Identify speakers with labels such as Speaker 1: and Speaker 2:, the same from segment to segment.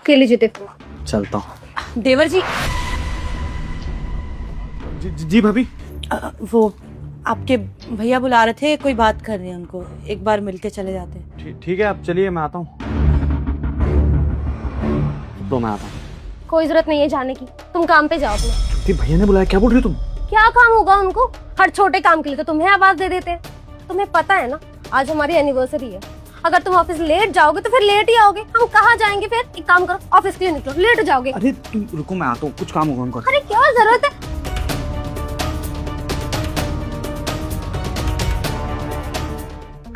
Speaker 1: के लीजिए देखो।
Speaker 2: चलता हूँ।
Speaker 3: देवर जी,
Speaker 2: जी भाभी।
Speaker 3: वो आपके भैया बुला रहे थे, कोई बात कर रहे हैं, उनको एक बार मिलके चले जाते हैं।
Speaker 2: ठीक है, आप चलिए, मैं आता हूँ। तो मैं आता हूँ।
Speaker 1: कोई जरूरत नहीं है जाने की, तुम काम पे जाओ अपने।
Speaker 2: भैया ने बुलाया, क्या बोल रही हो तुम?
Speaker 1: क्या काम होगा उनको? हर छोटे काम के लिए तो तुम्हें आवाज दे देते हैं। तुम्हें पता है ना आज हमारी एनिवर्सरी है, अगर तुम ऑफिस लेट जाओगे तो फिर लेट ही आओगे, हम कहाँ जाएंगे फिर? एक काम करो, ऑफिस के लिए निकलो, लेट हो जाओगे।
Speaker 2: अरे तुम रुको, मैं आता हूँ, कुछ काम होगा उनको।
Speaker 1: अरे क्या जरूरत है?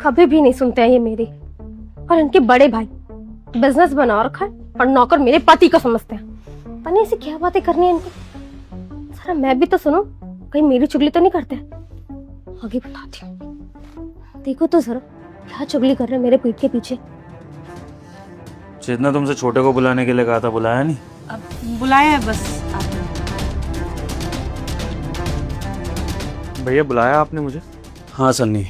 Speaker 1: कभी भी नहीं सुनते हैं ये मेरी। और इनके बड़े भाई बिजनेस बना रखा है और नौकर मेरे पति को समझते हैं। पता नहीं ऐसी क्या बातें करनी है इनको। सारा मैं भी तो सुनो, कहीं मेरी चुगली तो नहीं करते? आगे बताती हूँ, देखो तो जरा क्या चुगली कर रहे हैं मेरे पीठ के पीछे।
Speaker 4: जितना तुमसे छोटे को बुलाने के लिए कहा था, बुलाया नहीं?
Speaker 3: अब बुलाया है बस आपने।
Speaker 2: भैया बुलाया आपने मुझे?
Speaker 4: हाँ सन्नी,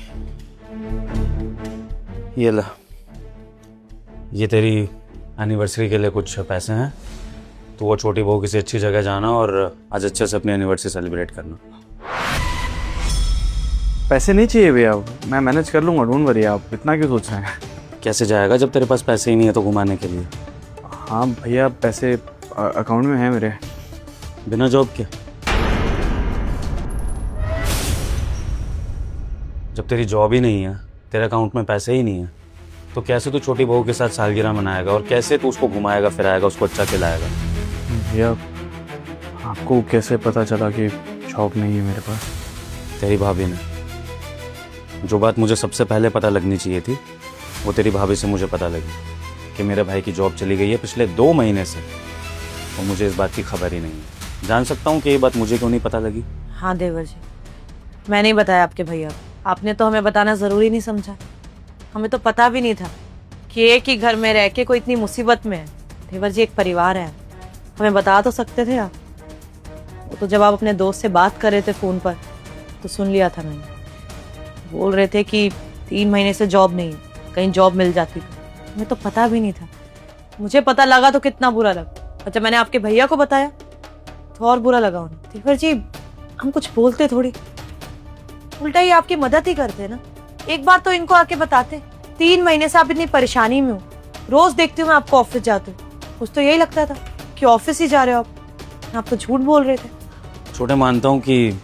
Speaker 4: ये ला, ये तेरी एनिवर्सरी के लिए कुछ पैसे हैं। तो वो छोटी बहू किसी अच्छी जगह जाना और आज अच्छे से अपनी एनिवर्सरी सेलिब्रेट करना।
Speaker 2: पैसे नहीं चाहिए भैया, मैं मैनेज कर लूंगा, डोंट वरी, आप इतना क्यों सोच रहे हैं?
Speaker 4: कैसे जाएगा जब तेरे पास पैसे ही नहीं है तो घुमाने के लिए?
Speaker 2: हाँ भैया, पैसे अकाउंट में है मेरे।
Speaker 4: बिना जॉब के? जब तेरी जॉब ही नहीं है, तेरे अकाउंट में पैसे ही नहीं है, तो कैसे तू छोटी बहू के साथ सालगिरह मनाएगा और कैसे तू उसको घुमाएगा फिराएगा, उसको अच्छा खिलाएगा?
Speaker 2: भैया आपको कैसे पता चला कि जॉब नहीं है मेरे पास?
Speaker 4: तेरी भाभी ने। जो बात मुझे सबसे पहले पता लगनी चाहिए थी वो तेरी भाभी से मुझे पता लगी कि मेरे भाई की जॉब चली गई है पिछले 2 महीने से, और मुझे इस बात की खबर ही नहीं है। जान सकता हूँ कि ये बात मुझे क्यों नहीं पता लगी?
Speaker 3: हाँ देवर जी, मैंने ही बताया आपके भैया को। आपने तो हमें बताना जरूरी नहीं समझा। हमें तो पता भी नहीं था कि एक ही घर में रह के कोई इतनी मुसीबत में है। देवर जी, एक परिवार है, हमें बता तो सकते थे आप। वो तो जब आप अपने दोस्त से बात कर रहे थे फोन पर तो सुन लिया था मैंने। बोल रहे थे कि 3 महीने से जॉब नहीं है, कहीं जॉब मिल जाती तो। हमें तो पता भी नहीं था। मुझे पता लगा तो कितना बुरा लगा, और जब मैंने आपके भैया को बताया तो और बुरा लगा उन्हें। देवर जी, हम कुछ बोलते थोड़ी, उल्टा ही आपकी मदद ही करते ना। एक बार तो इनको आके बताते। 3 महीने से आप इतनी परेशानी में हो, रोज देखती हूँ मैं आपको ऑफिस जाते हो। कुछ तो यही लगता था कि ऑफिस ही जा रहे हो आप तो झूठ बोल रहे थे।
Speaker 4: छोटे, मानता हूँ कि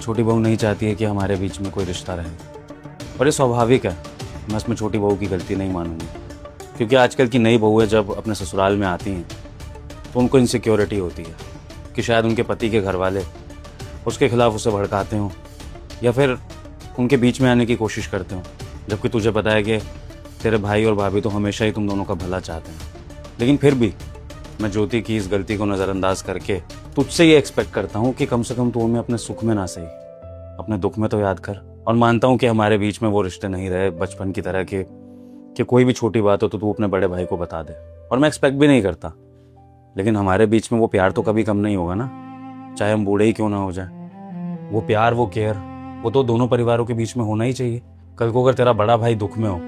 Speaker 4: छोटी बहू नहीं चाहती है कि हमारे बीच में कोई रिश्ता रहे, और ये स्वाभाविक है। मैं इसमें छोटी बहू की गलती नहीं मानूंगी, क्योंकि आजकल की नई बहुएं जब अपने ससुराल में आती हैं तो उनको इनसिक्योरिटी होती है कि शायद उनके पति के घर वाले उसके खिलाफ उसे भड़काते हों या फिर उनके बीच में आने की कोशिश करते हों, जबकि तुझे पता है कि तेरे भाई और भाभी तो हमेशा ही तुम दोनों का भला चाहते हैं। लेकिन फिर भी मैं ज्योति की इस गलती को नज़रअंदाज करके तुझसे ये एक्सपेक्ट करता हूँ कि कम से कम तू हमें अपने सुख में ना सही, अपने दुख में तो याद कर। और मानता हूँ कि हमारे बीच में वो रिश्ते नहीं रहे बचपन की तरह के कि कोई भी छोटी बात हो तो तू अपने बड़े भाई को बता दे, और मैं एक्सपेक्ट भी नहीं करता। लेकिन हमारे बीच में वो प्यार तो कभी कम नहीं होगा ना, चाहे हम बूढ़े ही क्यों ना हो जाए। वो प्यार, वो केयर, वो तो दोनों परिवारों के बीच में होना ही चाहिए। कल को अगर तेरा बड़ा भाई दुख में हो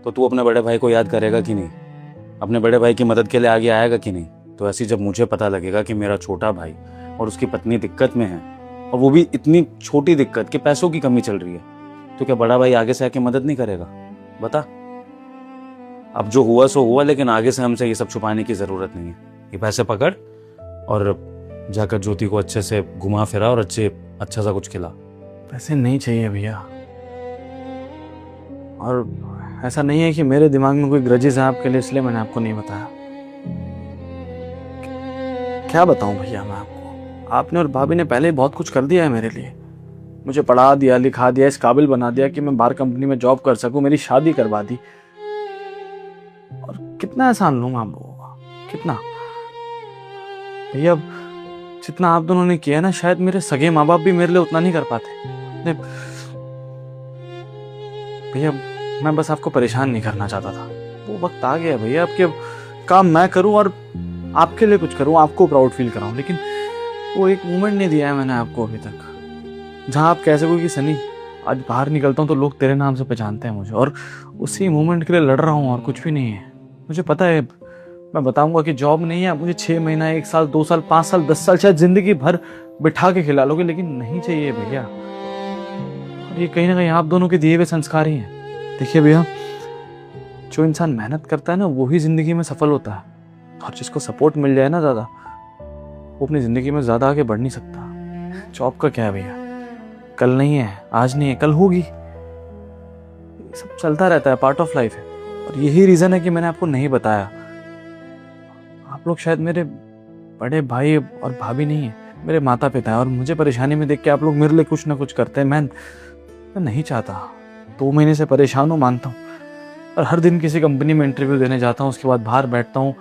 Speaker 4: तो तू अपने बड़े भाई को याद करेगा कि नहीं? अपने बड़े भाई की मदद के लिए आगे आएगा कि नहीं? तो ऐसी जब मुझे पता लगेगा कि मेरा छोटा भाई और उसकी पत्नी दिक्कत में है, और वो भी इतनी छोटी दिक्कत कि पैसों की कमी चल रही है, तो क्या बड़ा भाई आगे से आके मदद नहीं करेगा? बता। अब जो हुआ सो हुआ, लेकिन आगे से हमसे ये सब छुपाने की जरूरत नहीं है। ये पैसे पकड़ और जाकर ज्योति को अच्छे से घुमा फिरा और अच्छा सा कुछ खिला।
Speaker 2: पैसे नहीं चाहिए भैया, और ऐसा नहीं है कि मेरे दिमाग में कोई ग्रजेस है आपके लिए, इसलिए मैंने आपको नहीं बताया। क्या बताऊं भैया मैं आपको? आपने और भाभी ने पहले ही बहुत कुछ कर दिया है मेरे लिए। मुझे पढ़ा दिया, लिखा दिया, इस काबिल बना दिया कि मैं बाहर कंपनी में जॉब कर सकूं, मेरी शादी करवा दी। और कितना एहसान लूंगा आप लोगों का, कितना? भैया जितना आप दोनों ने किया ना, शायद मेरे सगे माँ बाप भी मेरे लिए उतना नहीं कर पाते। भैया मैं बस आपको परेशान नहीं करना चाहता था। वो वक्त आ गया भैया, आपके काम मैं करूं और आपके लिए कुछ करूं, आपको प्राउड फील कराऊं। लेकिन वो एक मोमेंट नहीं दिया है मैंने आपको अभी तक, जहां आप कह सको कि सनी आज बाहर निकलता हूं तो लोग तेरे नाम से पहचानते हैं मुझे, और उसी मोमेंट के लिए लड़ रहा हूं और कुछ भी नहीं है। मुझे पता है मैं बताऊंगा कि जॉब नहीं है, आप मुझे 6 महीना, 1 साल, 2 साल, 5 साल, 10 साल, शायद जिंदगी भर बिठा के खिला लोगे, लेकिन नहीं चाहिए भैया। और ये कहीं ना कहीं आप दोनों के दिए हुए संस्कार ही हैं। देखिए भैया, जो इंसान मेहनत करता है ना, वो ही जिंदगी में सफल होता है, और जिसको सपोर्ट मिल जाए ना ज़्यादा, वो अपनी जिंदगी में ज़्यादा आगे बढ़ नहीं सकता। जॉब का क्या है भैया, कल नहीं है, आज नहीं है, कल होगी। ये सब चलता रहता है, पार्ट ऑफ लाइफ है। और यही रीज़न है कि मैंने आपको नहीं बताया। आप लोग शायद मेरे बड़े भाई और भाभी नहीं है, मेरे माता पिता है, और मुझे परेशानी में देख के आप लोग मेरे लिए कुछ ना कुछ करते हैं। मैं नहीं चाहता। 2 महीने से परेशान हूँ, मानता हूँ, और हर दिन किसी कंपनी में इंटरव्यू देने जाता हूँ, उसके बाद बाहर बैठता हूँ,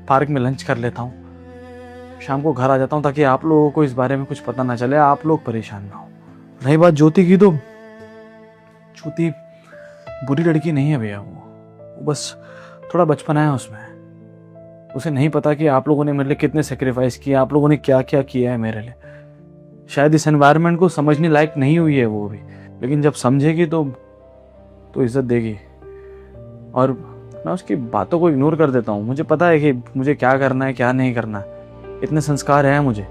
Speaker 2: पार्क में लंच कर लेता हूँ, शाम को घर आ जाता हूँ, ताकि आप लोगों को इस बारे में कुछ पता ना चले, आप लोग परेशान ना हो। रही बात ज्योति की, तो ज्योति बुरी लड़की नहीं है भैया। वो बस थोड़ा बचपना है उसमें। उसे नहीं पता कि आप लोगों ने मेरे लिए कितने सेक्रीफाइस किए, आप लोगों ने क्या क्या किया है मेरे लिए। शायद इस एनवायरनमेंट को समझने लायक नहीं हुई है वो भी, लेकिन जब समझेगी तो इज्जत देगी। और मैं उसकी बातों को इग्नोर कर देता हूँ। मुझे पता है कि मुझे क्या करना है, क्या नहीं करना है। इतने संस्कार हैं मुझे।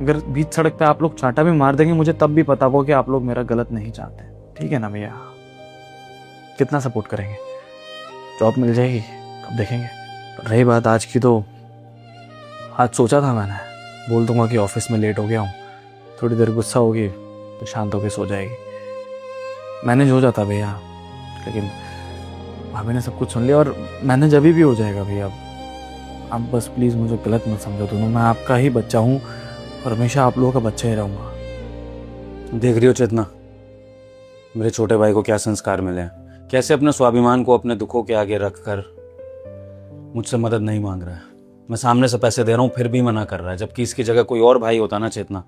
Speaker 2: अगर बीच सड़क पे आप लोग चांटा भी मार देंगे, मुझे तब भी पता होगा कि आप लोग मेरा गलत नहीं चाहते। ठीक है ना भैया? कितना सपोर्ट करेंगे? जॉब मिल जाएगी, अब देखेंगे। रही बात आज की, तो आज सोचा था मैंने, बोल दूंगा कि ऑफिस में लेट हो गया हूँ, थोड़ी देर गुस्सा होगी तो शांत होकर सो जाएगी। मैनेज हो जाता भैया, लेकिन भाभी ने सब कुछ सुन लिया, और मैनेज अभी भी हो जाएगा भैया। आप बस प्लीज़ मुझे गलत मत समझो दोनों। मैं आपका ही बच्चा हूँ और हमेशा आप लोगों का बच्चा ही रहूँगा।
Speaker 4: देख रही हो चेतना, मेरे छोटे भाई को क्या संस्कार मिले हैं, कैसे अपने स्वाभिमान को अपने दुखों के आगे रखकर मुझसे मदद नहीं मांग रहा है। मैं सामने से पैसे दे रहा हूँ, फिर भी मना कर रहा है, जबकि इसकी जगह कोई और भाई होता ना चेतना,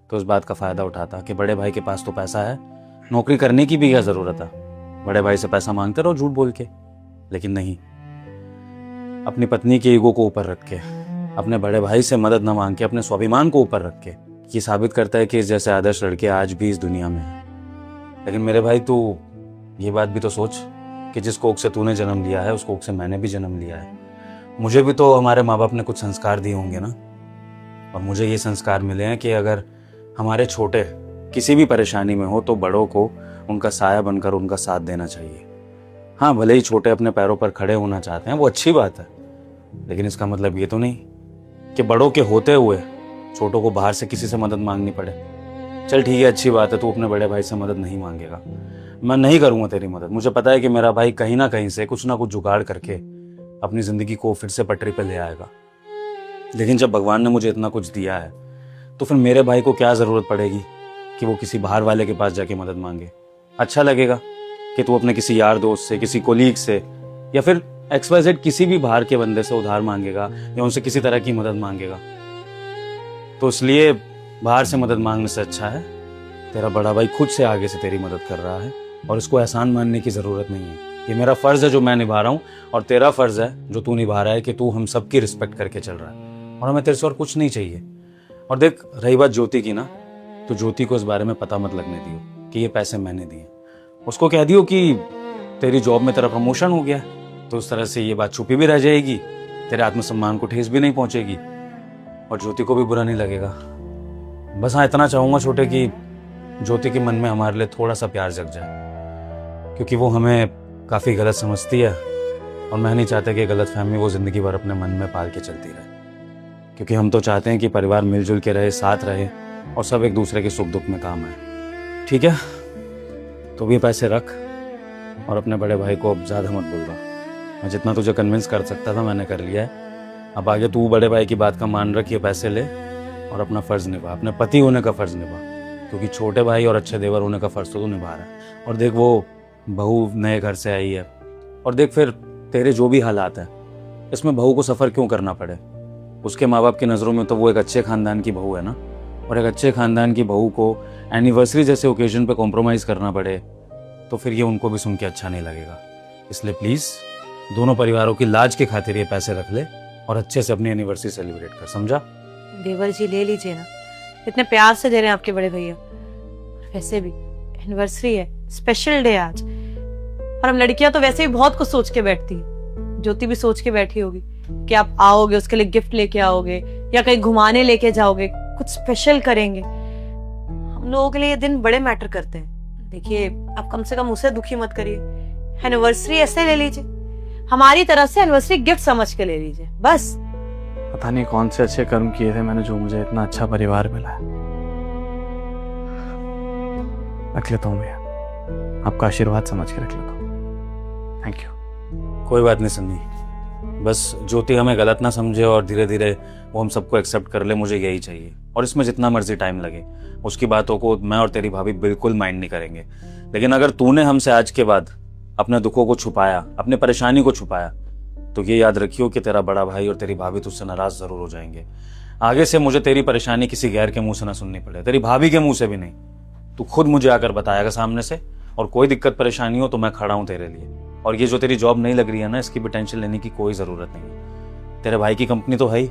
Speaker 4: तो इस बात का फ़ायदा उठाता कि बड़े भाई के पास तो पैसा है, नौकरी करने की भी क्या ज़रूरत है, बड़े भाई से पैसा मांगते रहो झूठ बोल के। लेकिन नहीं, अपनी पत्नी के ईगो को ऊपर रख के, अपने बड़े भाई से मदद न मांग के, अपने स्वाभिमान को ऊपर रख के ये साबित करता है कि इस जैसे आदर्श लड़के आज भी इस दुनिया में हैं। लेकिन मेरे भाई, तू ये बात भी तो सोच कि जिस कोख से तूने जन्म लिया है, उस कोख से मैंने भी जन्म लिया है। मुझे भी तो हमारे माँ बाप ने कुछ संस्कार दिए होंगे ना, और मुझे ये संस्कार मिले हैं कि अगर हमारे छोटे किसी भी परेशानी में हो तो बड़ों को उनका साया बनकर उनका साथ देना चाहिए। हाँ, भले ही छोटे अपने पैरों पर खड़े होना चाहते हैं, वो अच्छी बात है, लेकिन इसका मतलब ये तो नहीं कि बड़ों के होते हुए छोटों को बाहर से किसी से मदद मांगनी पड़े। चल ठीक है, अच्छी बात है, तू अपने बड़े भाई से मदद नहीं मांगेगा, मैं नहीं करूँगा तेरी मदद। मुझे पता है कि मेरा भाई कहीं ना कहीं से कुछ ना कुछ जुगाड़ करके अपनी ज़िंदगी को फिर से पटरी पर ले आएगा। लेकिन जब भगवान ने मुझे इतना कुछ दिया है, तो फिर मेरे भाई को क्या ज़रूरत पड़ेगी कि वो किसी बाहर वाले के पास जाके मदद मांगे। अच्छा लगेगा कि तू अपने किसी यार दोस्त से, किसी कोलीग से, या फिर XYZ किसी भी बाहर के बंदे से उधार मांगेगा या उनसे किसी तरह की मदद मांगेगा। तो इसलिए बाहर से मदद मांगने से अच्छा है तेरा बड़ा भाई खुद से आगे से तेरी मदद कर रहा है, और इसको एहसान मानने की ज़रूरत नहीं है। ये मेरा फ़र्ज़ है जो मैं निभा रहा हूँ, और तेरा फ़र्ज़ है जो तू निभा रहा है कि तू हम सबकी रिस्पेक्ट करके चल रहा है, और हमें तेरे से और कुछ नहीं चाहिए। और देख, रही बात ज्योति की ना, तो ज्योति को इस बारे में पता मत लगने दियो कि ये पैसे मैंने दिए। उसको कह दियो कि तेरी जॉब में तेरा प्रमोशन हो गया, तो उस तरह से ये बात छुपी भी रह जाएगी, तेरे आत्मसम्मान को ठेस भी नहीं पहुंचेगी, और ज्योति को भी बुरा नहीं लगेगा। बस हाँ, इतना चाहूँगा छोटे कि ज्योति के मन में हमारे लिए थोड़ा सा प्यार जग जाए, क्योंकि वो हमें काफ़ी गलत समझती है, और मैं नहीं चाहता कि गलत फहमी वो ज़िंदगी भर अपने मन में पाल के चलती रहे। क्योंकि हम तो चाहते हैं कि परिवार मिलजुल के रहे, साथ रहे, और सब एक दूसरे के सुख दुख में काम आए। ठीक है, तो भी पैसे रख, और अपने बड़े भाई को अब ज़्यादा मत बोलवा। मैं जितना तुझे कन्विंस कर सकता था मैंने कर लिया है। अब आगे तू बड़े भाई की बात का मान रख, ये पैसे ले और अपना फ़र्ज़ निभा, अपने पति होने का फ़र्ज़ निभा, क्योंकि छोटे भाई और अच्छे देवर होने का फ़र्ज़ तो तू निभा रहा है। और देख, वो बहू नए घर से आई है, और देख फिर तेरे जो भी हालात हैं, इसमें बहू को सफ़र क्यों करना पड़े। उसके माँ बाप की नज़रों में तो वो एक अच्छे ख़ानदान की बहू है ना, और एक अच्छे ख़ानदान की बहू को एनिवर्सरी जैसे ओकेजन पे कॉम्प्रोमाइज़ करना पड़े, तो फिर ये उनको भी सुन के अच्छा नहीं लगेगा। इसलिए प्लीज़ दोनों परिवारों की लाज के खातिर ये पैसे रख ले, और अच्छे से अपनी एनिवर्सरी सेलिब्रेट कर, समझा?
Speaker 3: देवर जी ले लीजिए ना, इतने प्यार से दे रहे हैं आपके बड़े भैया। वैसे भी एनिवर्सरी है, स्पेशल डे आज, और हम लड़कियां तो वैसे ही बहुत कुछ सोच के बैठती है, ज्योति भी सोच के बैठी होगी कि आप आओगे, उसके लिए गिफ्ट लेके आओगे या कहीं घुमाने लेके जाओगे, कुछ स्पेशल करेंगे। हम लोगों के लिए ये दिन बड़े मैटर करते हैं। देखिए, आप कम से कम उसे दुखी मत करिए। एनिवर्सरी ऐसे ले लीजिए, हमारी तरफ से एनिवर्सरी गिफ्ट समझ के ले लीजिए, बस।
Speaker 2: पता नहीं कौन से अच्छे कर्म किए थे मैंने, जो मुझे इतना अच्छा परिवार मिला है। रख लेता हूँ भैया, आपका आशीर्वाद समझ के रख लेता हूँ। Thank you.
Speaker 4: कोई बात नहीं सन्नी, बस ज्योति हमें गलत ना समझे और धीरे धीरे वो हम सबको एक्सेप्ट कर ले, मुझे यही चाहिए। और इसमें जितना मर्जी टाइम लगे, उसकी बातों को मैं और तेरी भाभी बिल्कुल माइंड नहीं करेंगे। लेकिन अगर तूने हमसे आज के बाद अपने दुखों को छुपाया, अपने परेशानी को छुपाया, तो ये याद रखियो कि तेरा बड़ा भाई और तेरी भाभी तुझसे नाराज जरूर हो जाएंगे। आगे से मुझे तेरी परेशानी किसी गैर के मुंह से ना सुननी पड़े, तेरी भाभी के मुंह से भी नहीं। तू खुद मुझे आकर बताएगा सामने से, और कोई दिक्कत परेशानी हो तो मैं खड़ा हूं तेरे लिए। और ये जो तेरी जॉब नहीं लग रही है ना, इसकी भी टेंशन लेने की कोई जरूरत नहीं है। तेरे भाई की कंपनी तो है ही।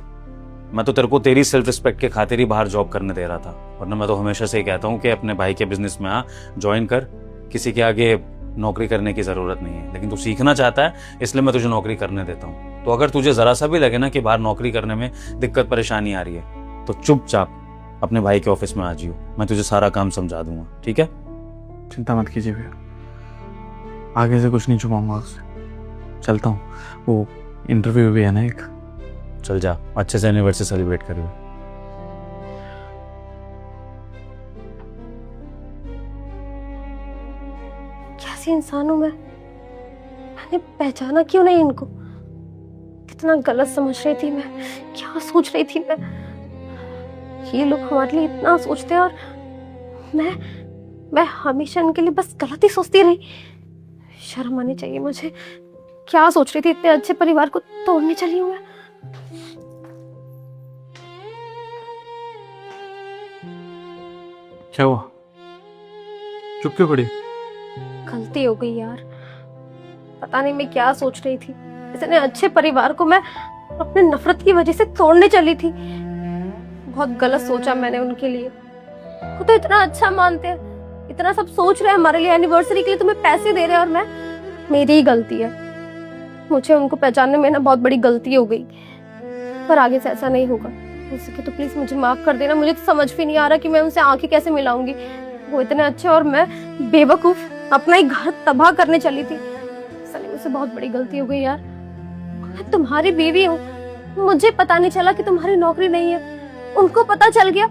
Speaker 4: मैं तो तेरे को तेरी सेल्फ रिस्पेक्ट के खातिर ही बाहर जॉब करने दे रहा था, वरना मैं तो हमेशा से ही कहता हूँ कि अपने भाई के बिजनेस में आ, ज्वाइन कर, किसी के आगे नौकरी करने की जरूरत नहीं है। लेकिन तू सीखना चाहता है, इसलिए मैं तुझे नौकरी करने देता हूँ। तो अगर तुझे जरा सा भी लगे ना कि बाहर नौकरी करने में दिक्कत परेशानी आ रही है, तो चुपचाप अपने भाई के ऑफिस में आ जियो, मैं तुझे सारा काम समझा दूंगा, ठीक है?
Speaker 2: चिंता मत कीजिए भैया, आगे से कुछ नहीं छुपाऊंगा उससे। चलता हूँ, वो इंटरव्यू भी है ना एक।
Speaker 4: चल जा, अच्छे से एनिवर्सरी सेलिब्रेट करियो।
Speaker 1: कैसे इंसान हूं मैंने पहचाना क्यों नहीं इनको? कितना गलत समझ रही थी मैं, क्या सोच रही थी मैं। ये लोग हमारे लिए इतना सोचते हैं और मैं हमेशा इनके लिए बस गलत ही सोचती रही। शर्म आनी चाहिए मुझे। क्या सोच रही थी, इतने अच्छे परिवार को तोड़ने चली हूं मैं।
Speaker 2: क्या हुआ, चुप क्यों पड़ी?
Speaker 1: गलती हो गई यार, पता नहीं मैं क्या सोच रही थी। इतने अच्छे परिवार को मैं अपने नफरत की वजह से तोड़ने चली थी। बहुत गलत सोचा मैंने उनके लिए। वो तो इतना अच्छा मानते हैं, इतना सब सोच रहे हैं हमारे लिए, एनिवर्सरी के लिए तुम्हें पैसे दे रहे हैं, और मेरी ही गलती है। मुझे उनको पहचानने में ना बहुत बड़ी गलती हो गई, पर आगे से ऐसा नहीं होगा। हो सके तो प्लीज मुझे माफ कर देना। मुझे तो समझ भी नहीं आ रहा कि मैं उनसे आंखें कैसे मिलाऊंगी। वो इतने अच्छे और मैं बेवकूफ अपना ही घर तबाह करने चली थी। साली मुझसे बहुत बड़ी गलती हो गई यार। मैं तुम्हारी बीवी हूँ, मुझे पता नहीं चला कि तुम्हारी नौकरी नहीं है। उनको पता चल गया,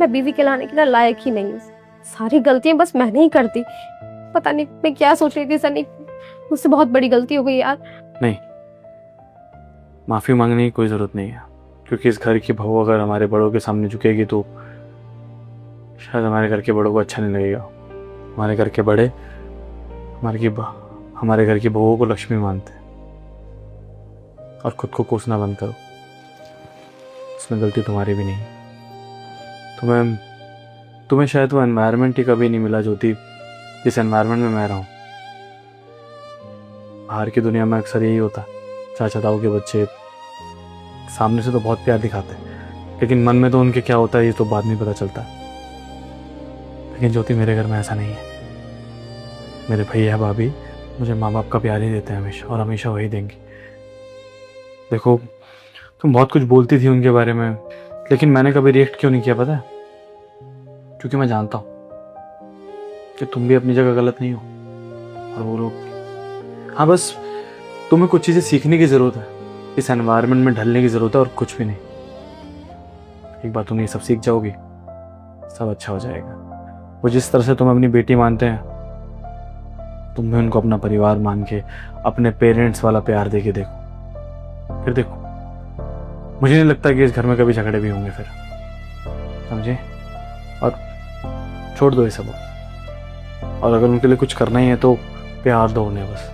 Speaker 1: मैं बीवी कहलाने के लिए लायक ही नहीं हूँ। सारी गलतियां बस मैंने ही करती। पता नहीं मैं क्या सोच रही थी सनी, मुझसे बहुत बड़ी गलती हो गई यार।
Speaker 2: नहीं, माफी मांगने की कोई जरूरत नहीं है, क्योंकि इस घर की बहू अगर हमारे बड़ों के सामने झुकेगी तो शायद हमारे घर के बड़ों को अच्छा नहीं लगेगा। हमारे घर के बड़े हमारे घर की बहुओं को लक्ष्मी मानते हैं। और खुद को कोसना बंद करो, इसमें गलती तुम्हारी भी नहीं। तुम्हें शायद वो एनवायरनमेंट ही कभी नहीं मिला ज्योति, जिस एनवायरनमेंट में मैं रहा हूँ। बाहर की दुनिया में अक्सर यही होता है, चाचा ताऊ के बच्चे सामने से तो बहुत प्यार दिखाते हैं, लेकिन मन में तो उनके क्या होता है ये तो बाद में पता चलता है। लेकिन ज्योति, मेरे घर में ऐसा नहीं है। मेरे भैया भाभी मुझे माँ बाप का प्यार ही देते हैं हमेशा, और हमेशा वही देंगे। देखो, तुम बहुत कुछ बोलती थी उनके बारे में, लेकिन मैंने कभी रिएक्ट क्यों नहीं किया पता है? क्योंकि मैं जानता हूँ कि तुम भी अपनी जगह गलत नहीं हो, और वो लोग। हाँ, बस तुम्हें कुछ चीज़ें सीखने की ज़रूरत है, इस एनवायरनमेंट में ढलने की ज़रूरत है, और कुछ भी नहीं। एक बार तुम ये सब सीख जाओगी, सब अच्छा हो जाएगा। वो जिस तरह से तुम अपनी बेटी मानते हैं, तुम भी उनको अपना परिवार मान के, अपने पेरेंट्स वाला प्यार दे के देखो। फिर देखो, मुझे नहीं लगता कि इस घर में कभी झगड़े भी होंगे फिर, समझे? और छोड़ दो ये सब। और अगर उनके लिए कुछ करना ही है तो प्यार दो उन्हें, बस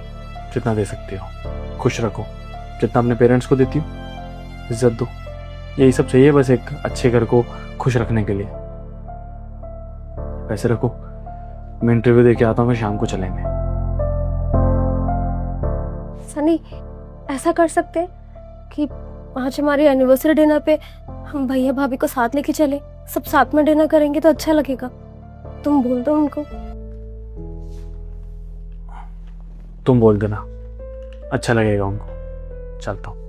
Speaker 2: जितना दे सकते हो। खुश रखो जितना अपने पेरेंट्स को देती हो, इज्जत दो। यही सब चाहिए बस एक अच्छे घर को खुश रखने के लिए। पैसे रखो, मैं इंटरव्यू दे के आता हूँ, मैं शाम को चलेंगे।
Speaker 1: सनी, ऐसा कर सकते हैं कि आज हमारी एनिवर्सरी डिनर पे हम भैया भाभी को साथ लेके चले, सब साथ में डिनर करेंगे तो अच्छा लगेगा। तुम बोल दो उनको।
Speaker 2: तुम बोल देना, अच्छा लगेगा उनको। चलता हूँ।